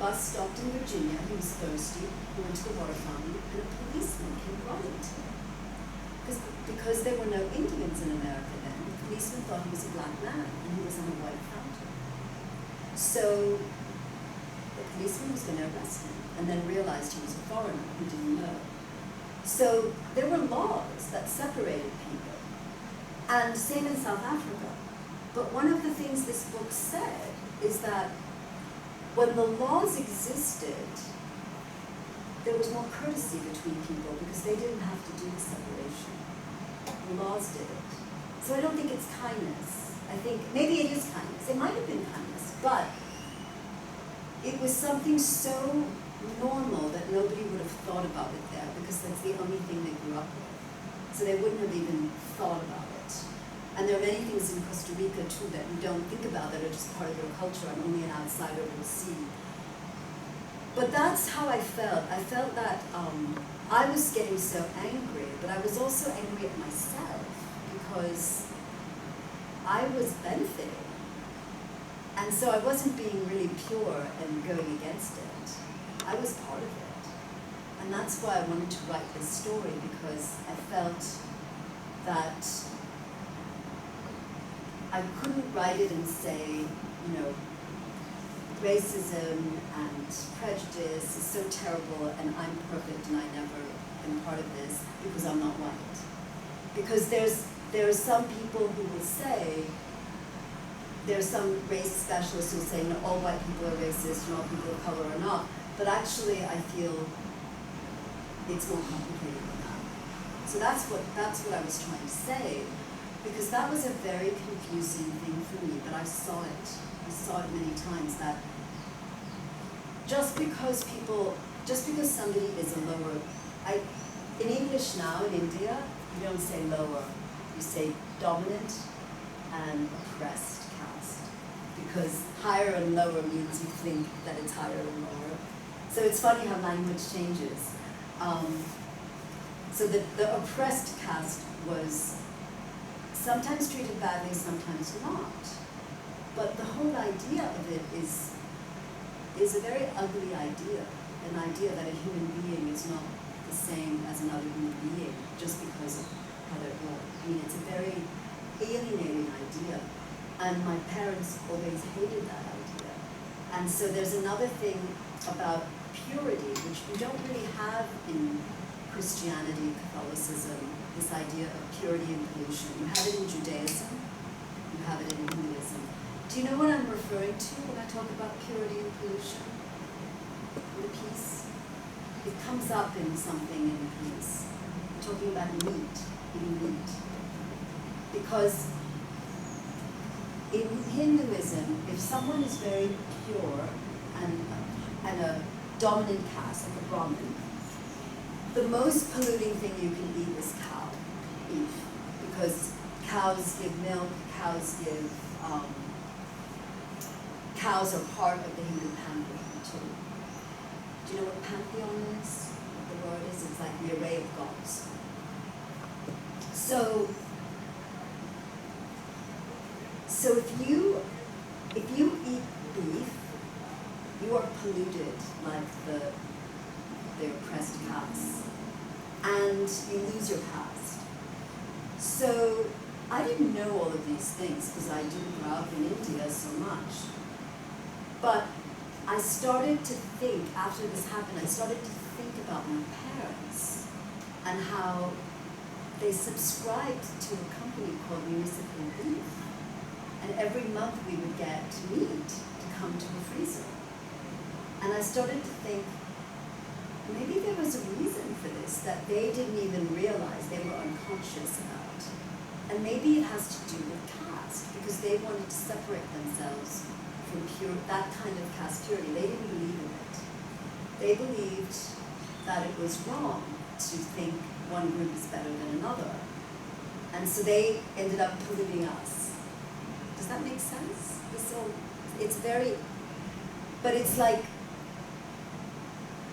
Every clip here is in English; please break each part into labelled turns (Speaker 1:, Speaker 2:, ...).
Speaker 1: bus stopped in Virginia. He was thirsty. He went to the water fountain, and a policeman came running to him. Because there were no Indians in America then, the policeman thought he was a black man, and he was on a white fountain. So the policeman was going to arrest him, and then realized he was a foreigner who didn't know. So there were laws that separated people, and same in South Africa. But one of the things this book said is that when the laws existed, there was more courtesy between people because they didn't have to do the separation. The laws did it. So I don't think it's kindness. I think maybe it is kindness. It might have been kindness, but it was something so normal that nobody would have thought about it there because that's the only thing they grew up with. So they wouldn't have even thought about it. And there are many things in Costa Rica too that we don't think about that are just part of their culture and only an outsider will see. But that's how I felt. I felt that I was getting so angry, but I was also angry at myself because I was benefiting. And so I wasn't being really pure and going against it. I was part of it. And that's why I wanted to write this story, because I felt that I couldn't write it and say, racism and prejudice is so terrible and I'm perfect and I never am part of this because I'm not white. Because there are some people who will say, there's some race specialists who will say, no, all white people are racist and all people of color are not. But actually, I feel it's more complicated than that. So that's what I was trying to say, because that was a very confusing thing for me, but I saw it. I saw it many times that just because somebody is a lower, in English now in India, you don't say lower, you say dominant and oppressed caste, because higher and lower means you think that it's higher and lower. So it's funny how language changes. So the oppressed caste was sometimes treated badly, sometimes not. But the whole idea of it is a very ugly idea, an idea that a human being is not the same as another human being just because of how they're born. I mean, it's a very alienating idea. And my parents always hated that idea. And so there's another thing about purity, which we don't really have in Christianity, Catholicism, this idea of purity and pollution. You have it in Judaism, you have it in Hinduism. Do you know what I'm referring to when I talk about purity and pollution? The piece? It comes up in something in the piece. I'm talking about meat, eating meat. Because in Hinduism, if someone is very pure and a dominant caste, like a Brahmin, the most polluting thing you can eat is beef, because cows give milk, cows are part of the Hindu pantheon too. Do you know what pantheon is? What the word is? It's like the array of gods. So if you eat beef, you are polluted like the oppressed caste, and you lose your caste. So I didn't know all of these things because I didn't grow up in India so much. But I started to think, after this happened, I started to think about my parents and how they subscribed to a company called Municipal Beef. And every month we would get meat to come to a freezer. And I started to think, maybe there was a reason for this that they didn't even realize, they were unconscious about. And maybe it has to do with caste, because they wanted to separate themselves from that kind of caste purity. They didn't believe in it. They believed that it was wrong to think one group is better than another. And so they ended up polluting us. Does that make sense? It's very, but it's like,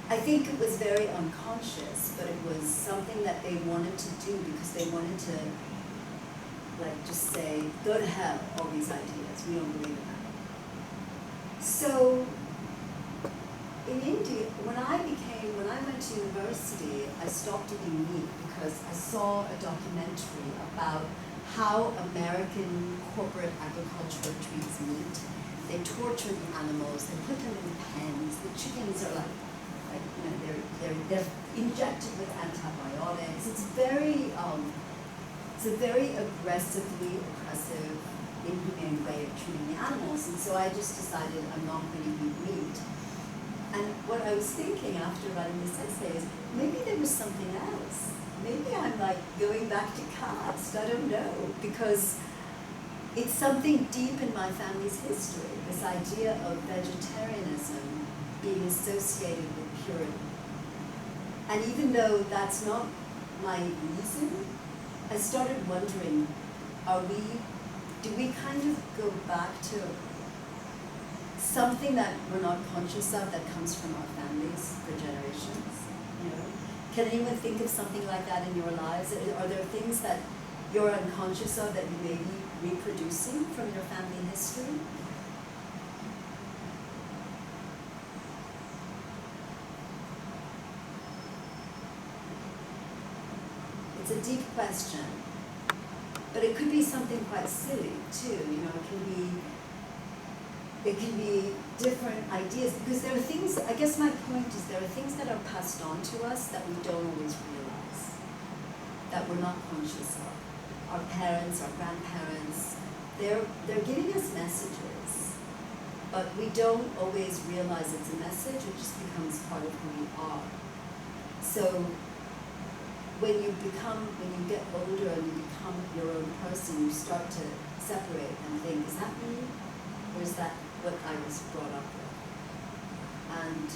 Speaker 1: I think it was very unconscious, but it was something that they wanted to do because they wanted to, like, just say, go to hell, all these ideas. We don't believe in that. So in India, when I went to university, I stopped eating meat because I saw a documentary about how American corporate agriculture treats meat. They torture the animals, they put them in pens. The chickens are like you know, they're injected with antibiotics. It's a very aggressively oppressive, inhumane way of treating the animals. And so I just decided I'm not going to eat meat. And what I was thinking after writing this essay is maybe there was something else. Maybe I'm like going back to caste, I don't know, because it's something deep in my family's history, this idea of vegetarianism being associated with purity. And even though that's not my reason, I started wondering, do we kind of go back to something that we're not conscious of that comes from our families for generations? You know? Can anyone think of something like that in your lives? Are there things that you're unconscious of that you may be reproducing from your family history? It's a deep question, but it could be something quite silly too. You know, it can be different ideas, because there are things, I guess my point is there are things that are passed on to us that we don't always realize, that we're not conscious of. Our parents, our grandparents, they're giving us messages, but we don't always realize it's a message. It just becomes part of who we are. So when you get older and you become your own person, you start to separate and think, is that me? Or is that what I was brought up with? And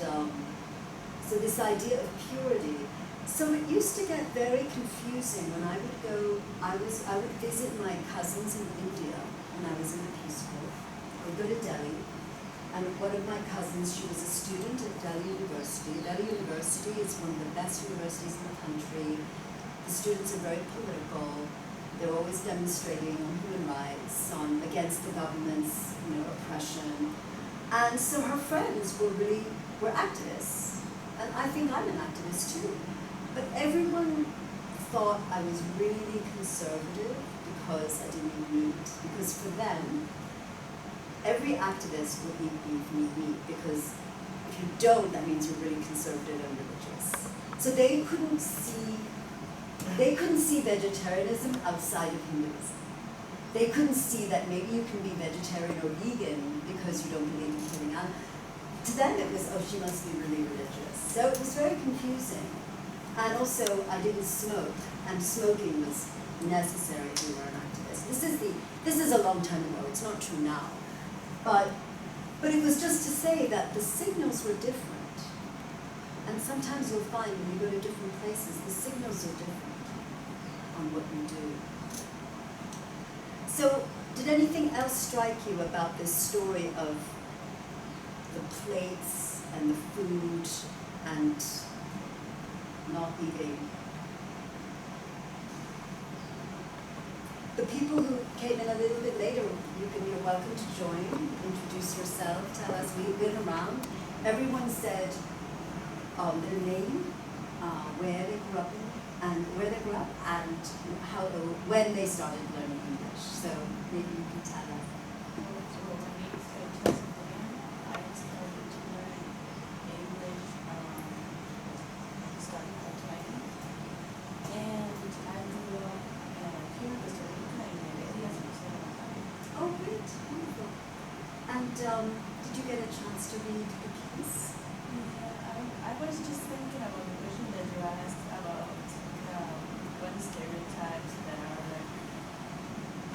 Speaker 1: so this idea of purity, so it used to get very confusing when I would visit my cousins in India when I was in the Peace Corps. I would go to Delhi, and one of my cousins, she was a student at Delhi University. Delhi University is one of the best universities in the country. The students are very political. They're always demonstrating on human rights, against the government's oppression. And so her friends were activists. And I think I'm an activist too. But everyone thought I was really conservative because I didn't eat meat. Because for them, every activist will eat beef and eat meat, because if you don't, that means you're really conservative and religious. So they couldn't see vegetarianism outside of Hinduism. They couldn't see that maybe you can be vegetarian or vegan because you don't believe in killing animals. To them it was, oh, she must be really religious. So it was very confusing. And also, I didn't smoke, and smoking was necessary if you were an activist. This is a long time ago, it's not true now. But it was just to say that the signals were different. And sometimes you'll find when you go to different places, the signals are different on what you do. So, did anything else strike you about this story of the plates and the food and not eating? The people who came in a little bit later, you're welcome to join, introduce yourself, tell us. We've been around. Everyone said their name, where they grew up and when they started learning English. So maybe you can tell us.
Speaker 2: So my name is Jessica again. I started to learn English starting at 20. And I grew up here in Costa Rica in the area of
Speaker 1: Oh, great. Wonderful. And did you get a chance to read the piece?
Speaker 2: Yeah, I was just thinking about the question that you asked about one stereotypes that are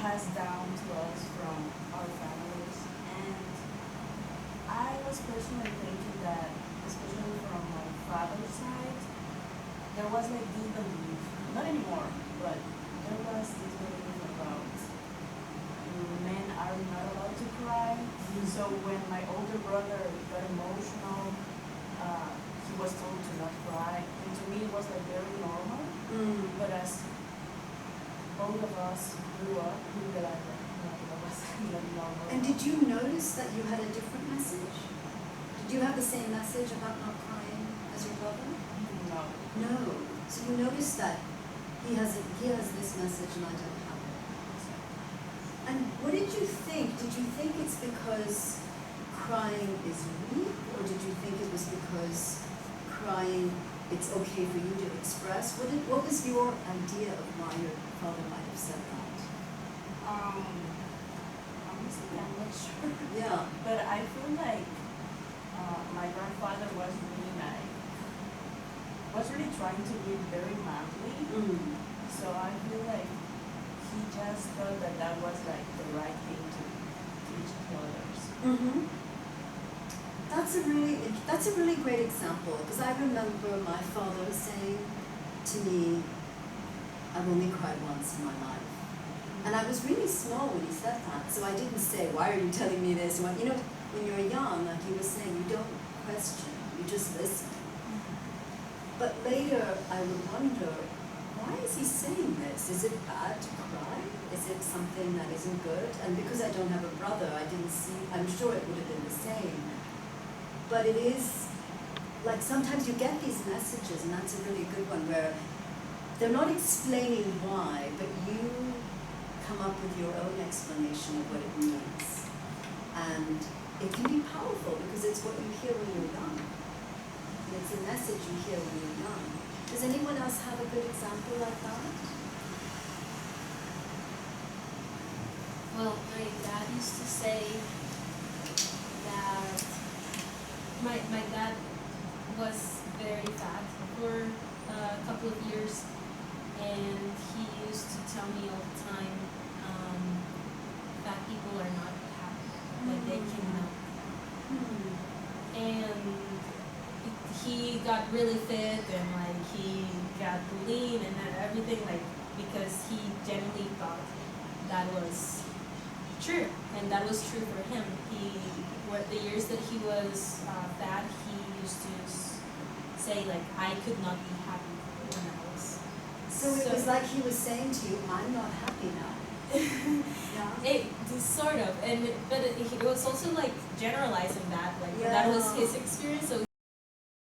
Speaker 2: passed down to us from our families. And I was personally thinking that, especially from my father's side, there was like this belief, not anymore, but there was this belief about men are not allowed to cry. So when my older brother got emotional, he was told to not cry. And to me it was like very normal. But as both of us grew up, we realized that no, that was not normal.
Speaker 1: And did you notice that you had a different message? Did Do you have the same message about not crying as your brother?
Speaker 2: No.
Speaker 1: No. So you notice that he has this message and I don't have it. And what did you think? Did you think it's because crying is weak, or did you think it was because crying, it's okay for you to express? What was your idea of why your father might have said that?
Speaker 2: Honestly, I'm not sure.
Speaker 1: Yeah.
Speaker 2: But I feel like my grandfather was really trying to be very manly.
Speaker 1: Mm.
Speaker 2: So I feel like he just thought that that was like the right thing to teach to others.
Speaker 1: Mm-hmm. That's a really great example, because I remember my father saying to me, "I've only cried once in my life." And I was really small when he said that, so I didn't say, "Why are you telling me this?" When you're young, like he was saying, you don't question, you just listen. But later I would wonder, why is he saying this? Is it bad to cry? Is it something that isn't good? And because I don't have a brother, I didn't see, I'm sure it would have been the same. But it is, like sometimes you get these messages, and that's a really good one, where they're not explaining why, but you come up with your own explanation of what it means. And it can be powerful because it's what you hear when you're young. And it's a message you hear when you're young. Does anyone else have a good example like that?
Speaker 3: Well, my dad used to say that my dad was very fat for a couple of years, and he used to tell me all the time, fat people are not happy, that they cannot. And he got really fit, and like he got lean and everything, like because he genuinely thought that was true, and that was true for him. The years that he was fat, he used to say like, I could not be happy when I was.
Speaker 1: So it was like he was saying to you, "I'm not happy now." Yeah.
Speaker 3: It sort of, but it was also like generalizing that, like that was his experience. So